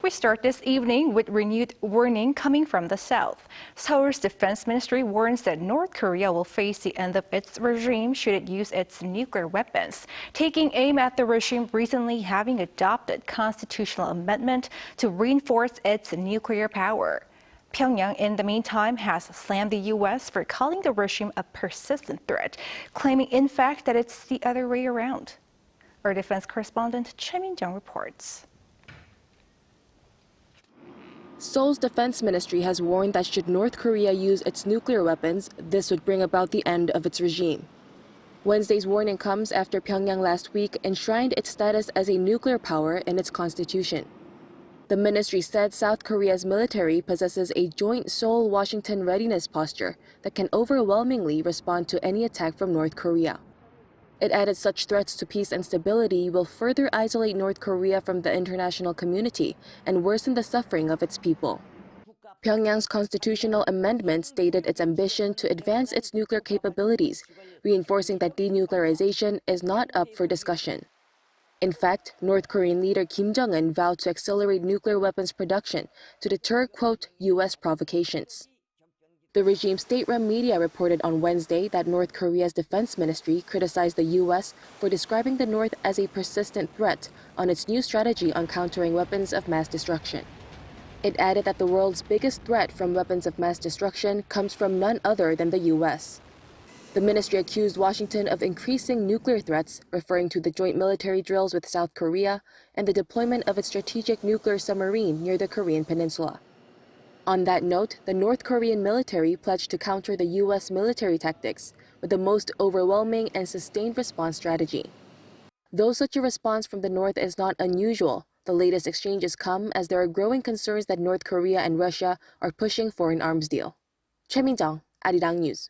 We start this evening with renewed warning coming from the south. Seoul's defense ministry warns that North Korea will face the end of its regime should it use its nuclear weapons, taking aim at the regime recently having adopted constitutional amendment to reinforce its nuclear power. Pyongyang, in the meantime, has slammed the U.S. for calling the regime a persistent threat, claiming, in fact, that it's the other way around. Our defense correspondent Choi Min-jung reports. Seoul's defense ministry has warned that should North Korea use its nuclear weapons, this would bring about the end of its regime. Wednesday's warning comes after Pyongyang last week enshrined its status as a nuclear power in its constitution. The ministry said South Korea's military possesses a joint Seoul-Washington readiness posture that can overwhelmingly respond to any attack from North Korea. It added such threats to peace and stability will further isolate North Korea from the international community and worsen the suffering of its people. Pyongyang's constitutional amendment stated its ambition to advance its nuclear capabilities, reinforcing that denuclearization is not up for discussion. In fact, North Korean leader Kim Jong-un vowed to accelerate nuclear weapons production to deter, quote, U.S. provocations. The regime's state-run media reported on Wednesday that North Korea's defense ministry criticized the U.S. for describing the North as a persistent threat on its new strategy on countering weapons of mass destruction. It added that the world's biggest threat from weapons of mass destruction comes from none other than the U.S. The ministry accused Washington of increasing nuclear threats, referring to the joint military drills with South Korea and the deployment of its strategic nuclear submarine near the Korean peninsula. On that note, the North Korean military pledged to counter the U.S. military tactics with the most overwhelming and sustained response strategy. Though such a response from the North is not unusual, the latest exchanges come as there are growing concerns that North Korea and Russia are pushing for an arms deal. Choi Min-jung, Arirang News.